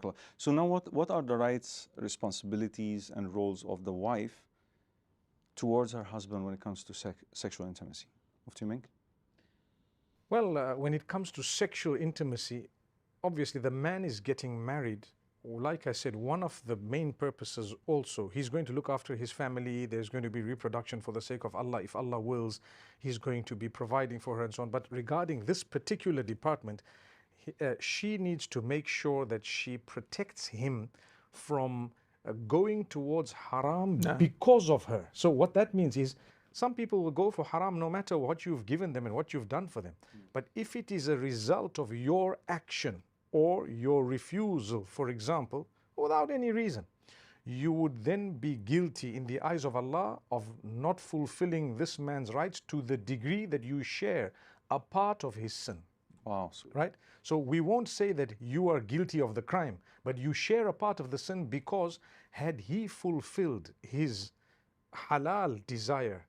Jazakallah. So now what are the rights, responsibilities, and roles of the wife towards her husband when it comes to sexual intimacy? Mufti Menk? Well, when it comes to sexual intimacy, obviously the man is getting married. Like I said, one of the main purposes also, he's going to look after his family. There's going to be reproduction for the sake of Allah. If Allah wills, he's going to be providing for her and so on. But regarding this particular department, she needs to make sure that she protects him from going towards haram because of her. So what that means is, some people will go for haram no matter what you've given them and what you've done for them. But if it is a result of your action or your refusal, for example, without any reason, you would then be guilty in the eyes of Allah of not fulfilling this man's rights to the degree that you share a part of his sin. Wow. Right? So we won't say that you are guilty of the crime, but you share a part of the sin, because had he fulfilled his halal desire,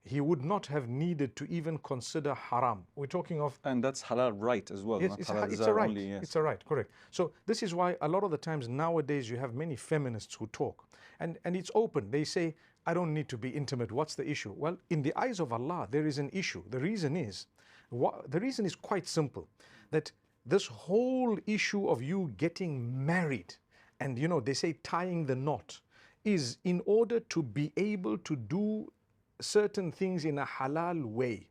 he would not have needed to even consider haram. We're talking of... And that's halal right as well. Yes, not it's halal a right. only, yes. It's a right, correct. So this is why a lot of the times nowadays you have many feminists who talk. And it's open. They say, I don't need to be intimate. What's the issue? Well, in the eyes of Allah, there is an issue. The reason is quite simple. That this whole issue of you getting married, and you know, they say tying the knot, is in order to be able to do certain things in a halal way.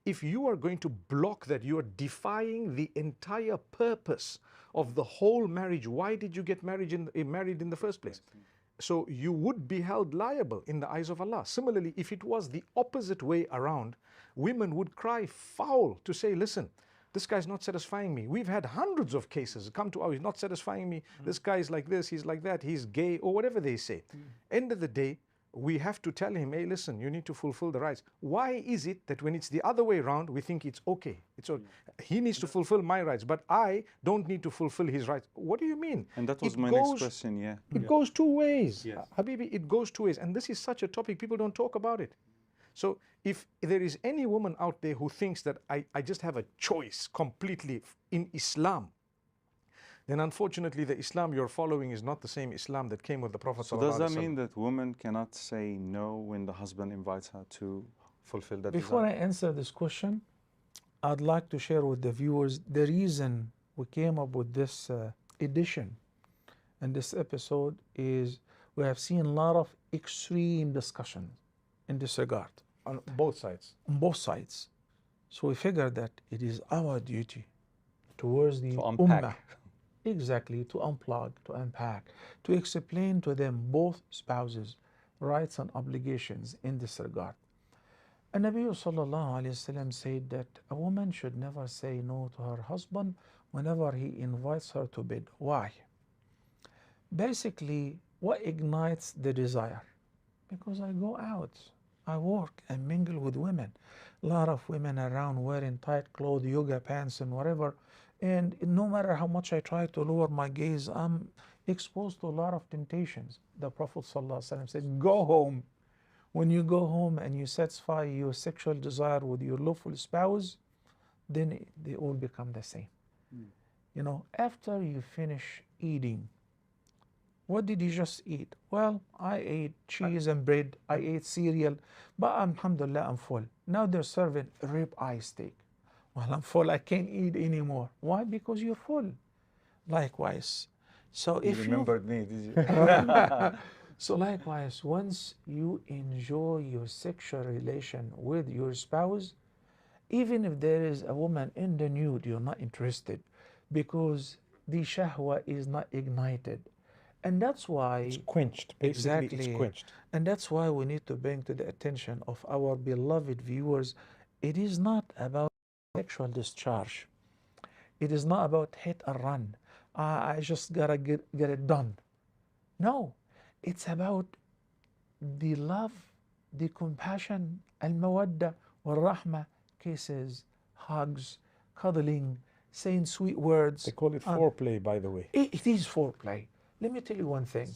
If you are going to block that, you are defying the entire purpose of the whole marriage. Why did you get married in the first place? So you would be held liable in the eyes of Allah. Similarly, if it was the opposite way around, women would cry foul to say, listen, this guy's not satisfying me. We've had hundreds of cases come to, oh, he's not satisfying me. This guy is like this, he's like that, he's gay, or whatever they say. End of the day, we have to tell him, hey, listen, you need to fulfill the rights. Why is it that when it's the other way around, we think it's okay? It's okay. He needs to fulfill my rights, but I don't need to fulfill his rights. What do you mean? And that was my next question, yeah. It goes two ways. Yes. Habibi, it goes two ways. And this is such a topic, people don't talk about it. So if there is any woman out there who thinks that I just have a choice completely in Islam, then unfortunately the Islam you're following is not the same Islam that came with the Prophet. So does that mean that women cannot say no when the husband invites her to fulfill that Before desire? I answer this question, I'd like to share with the viewers the reason we came up with this edition and this episode is we have seen a lot of extreme discussions in this regard. On both sides. On both sides. So we figured that it is our duty towards the Ummah. Exactly, to unplug, to unpack, to explain to them, both spouses, rights and obligations in this regard. And Nabi sallallahu alayhi wasallam said that a woman should never say no to her husband whenever he invites her to bed. Why? Basically, what ignites the desire? Because I go out, I work and mingle with women. A lot of women around wearing tight clothes, yoga pants and whatever. And no matter how much I try to lower my gaze, I'm exposed to a lot of temptations. The Prophet ﷺ said, go home. When you go home and you satisfy your sexual desire with your lawful spouse, then they all become the same. You know, after you finish eating, what did you just eat? Well, I ate cheese and bread, I ate cereal, but alhamdulillah, I'm full. Now they're serving rib-eye steak. Well, I'm full, I can't eat anymore. Why? Because you're full. Likewise. So if you remembered me, did you? So likewise, once you enjoy your sexual relation with your spouse, even if there is a woman in the nude, you're not interested because the shahwa is not ignited. And that's why it's quenched. Basically, exactly, it's quenched. And that's why we need to bring to the attention of our beloved viewers, it is not about sexual discharge. It is not about hit and run. I just gotta get it done. No, it's about the love, the compassion, al-mawadda, wal-rahma, kisses, hugs, cuddling, saying sweet words. They call it foreplay, by the way. It is foreplay. Let me tell you one thing.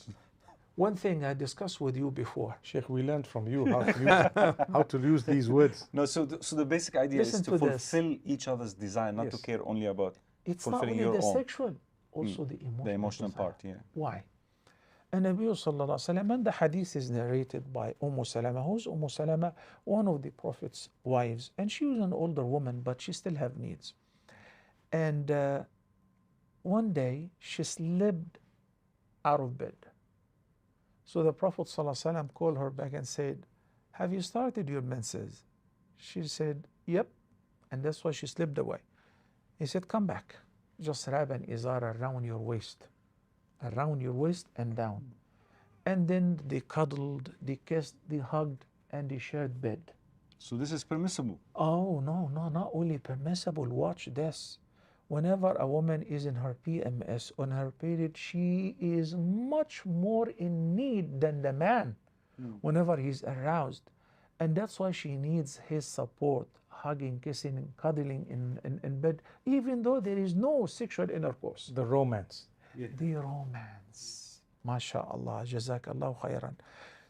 One thing I discussed with you before. Sheikh, we learned from you how to use these words. No, so the basic idea is to fulfill each other's desire, not to care only about it's fulfilling not only your the own. sexual. also the emotional desire. part, yeah. Why? And Nabi sallallahu alaihi wasallam, and the hadith is narrated by Salama. Who's Salama? One of the Prophet's wives, and she was an older woman, but she still have needs. And one day she slipped out of bed. So the Prophet sallallahu alaihi wasallam called her back and said, "Have you started your menses?" She said, "Yep." And that's why she slipped away. He said, "Come back. Just wrap an izar around your waist and down." And then they cuddled, they kissed, they hugged, and they shared bed. So this is permissible? Oh, no, not only permissible. Watch this. Whenever a woman is in her PMS, on her period, she is much more in need than the man whenever he's aroused. And that's why she needs his support, hugging, kissing, cuddling in bed, even though there is no sexual intercourse. The romance. Yeah. The romance. MashaAllah, Jazakallah khairan.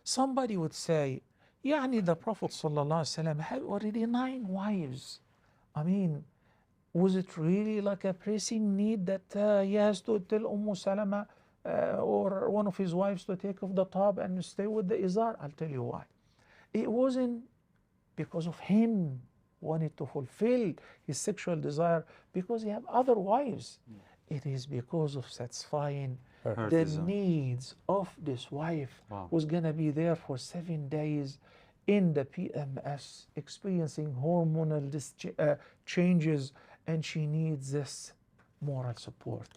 Somebody would say, يعني the Prophet ﷺ had already 9 wives. I mean, was it really like a pressing need that he has to tell Salama or one of his wives to take off the top and stay with the izar? I'll tell you why. It wasn't because of him wanted to fulfill his sexual desire because he had other wives. It is because of satisfying the needs of this wife. Wow. Who's going to be there for 7 days in the PMS, experiencing hormonal changes, and she needs this moral support,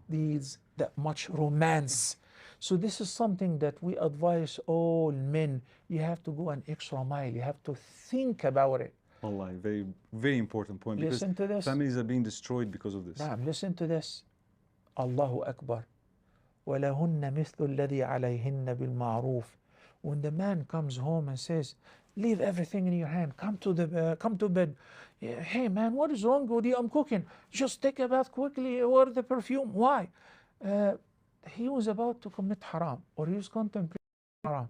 needs that much romance. So this is something that we advise all men. You have to go an extra mile. You have to think about it. Wallahi, very, very important point. Listen to this. Families are being destroyed because of this. Listen to this. Allahu Akbar. وَلَهُنَّ مِثْلُ الَّذِي عَلَيْهِنَّ بِالْمَعْرُوفِ. When the man comes home and says, "Leave everything in your hand, come to bed." Yeah, "Hey man, what is wrong with you? I'm cooking. Just take a bath quickly, wear the perfume." Why? He was about to commit haram, or he was contemplating haram.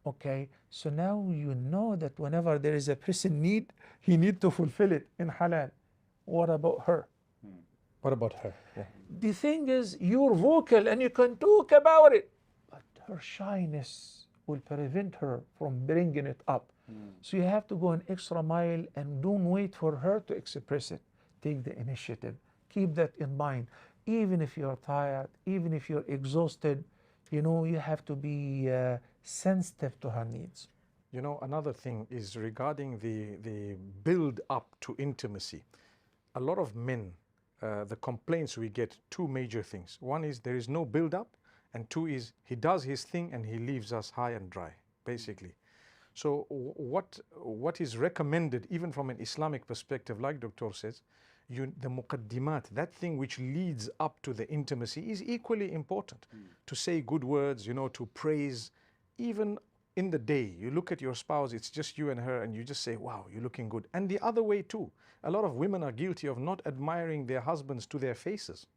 Okay, so now you know that whenever there is a person need, he need to fulfill it in halal. What about her? What about her? Yeah. The thing is, you're vocal and you can talk about it, but her shyness will prevent her from bringing it up. So you have to go an extra mile and don't wait for her to express it. Take the initiative. Keep that in mind. Even if you're tired, even if you're exhausted, you know, you have to be sensitive to her needs. You know, another thing is regarding the build up to intimacy. A lot of men, the complaints we get, 2 major things. One is there is no build up, and 2 is he does his thing and he leaves us high and dry, basically. So what is recommended, even from an Islamic perspective, like Dr. says, the muqaddimat, that thing which leads up to the intimacy, is equally important. To say good words, you know, to praise. Even in the day, you look at your spouse, it's just you and her, and you just say, "Wow, you're looking good." And the other way too. A lot of women are guilty of not admiring their husbands to their faces.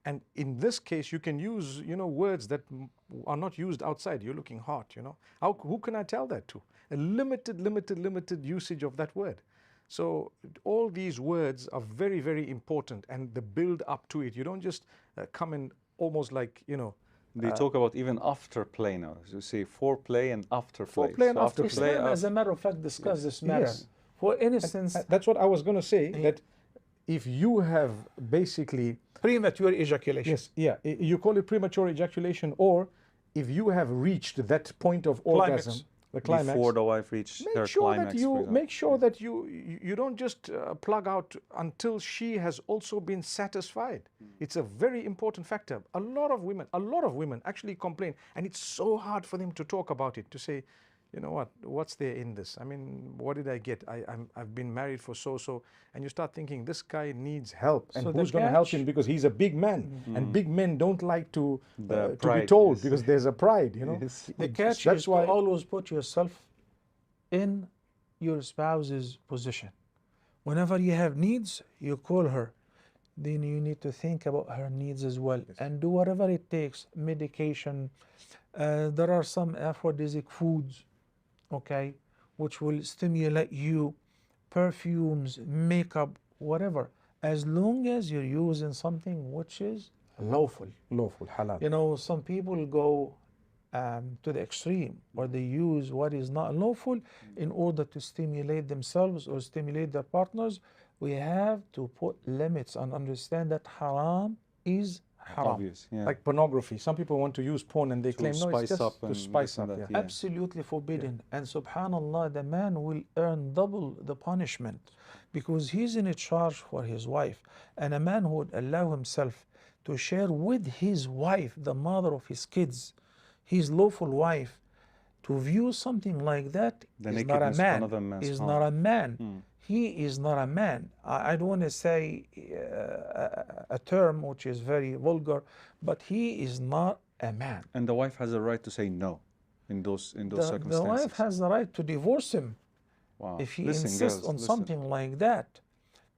And in this case, you can use, you know, words that are not used outside. "You're looking hot," you know. Who can I tell that to? A limited usage of that word. So all these words are very, very important, and the build up to it. You don't just come in almost like, you know. They talk about even after play now. You say foreplay and after play. Foreplay and after Islam, play. as a matter of fact, discuss this matter. Yes. For instance, That's what I was going to say, that if you have basically premature ejaculation. Yes, yeah. You call it premature ejaculation, or if you have reached that point of orgasm, the climax, before the wife reaches her climax. Make sure that you don't just plug out until she has also been satisfied. It's a very important factor. A lot of women actually complain, and it's so hard for them to talk about it, to say, you know what's there in this? I mean, what did I get? I've been married for so, and you start thinking, this guy needs help, and So who's the going to help catch- him? Because he's a big man, and big men don't like to be pride, told, yes. because there's a pride, you know. Yes. The catch That's is to why always put yourself in your spouse's position. Whenever you have needs, you call her. Then you need to think about her needs as well, and do whatever it takes. Medication. There are some aphrodisiac foods, okay, which will stimulate you. Perfumes, makeup, whatever. as long as you're using something which is lawful. Lawful, halal. You know, some people go to the extreme where they use what is not lawful in order to stimulate themselves or stimulate their partners. We have to put limits and understand that haram is haram. Obvious, yeah. Like pornography. Some people want to use porn and they claim, no, it's spice just up to and spice this and up. that, Yeah. yeah. Absolutely forbidden. And subhanallah, the man will earn double the punishment because he's in a charge for his wife. And a man who would allow himself to share with his wife, the mother of his kids, his lawful wife, to view something like that is not a man. Is not a man. He is not a man. I don't want to say a term which is very vulgar, but he is not a man. And the wife has a right to say no in those circumstances. The wife has the right to divorce him if he insists on something like that,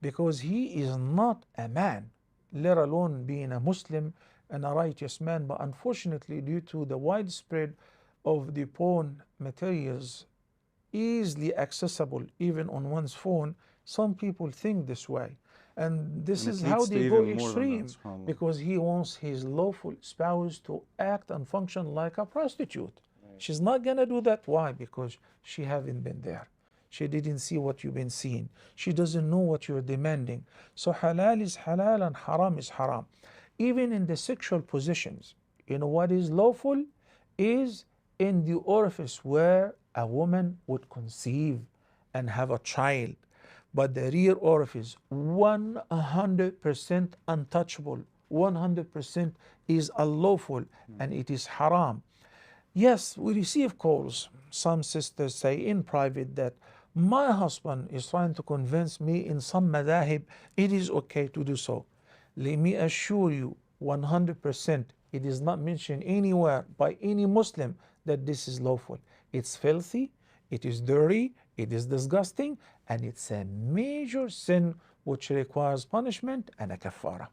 because he is not a man, let alone being a Muslim and a righteous man. But unfortunately, due to the widespread of the porn materials easily accessible even on one's phone, some people think this way, and this is how they go extreme, because he wants his lawful spouse to act and function like a prostitute. She's not gonna do that. Why? Because she haven't been there. She didn't see what you've been seeing. She doesn't know what you're demanding. So halal is halal and haram is haram. Even in the sexual positions, you know what is lawful is in the orifice where a woman would conceive and have a child. But the rear orifice, 100% untouchable, 100% is unlawful, and it is haram. Yes, we receive calls. Some sisters say in private that my husband is trying to convince me in some madahib it is okay to do so. Let me assure you, 100%, it is not mentioned anywhere by any Muslim that this is lawful. It's filthy, it is dirty, it is disgusting, and it's a major sin which requires punishment and a kafara.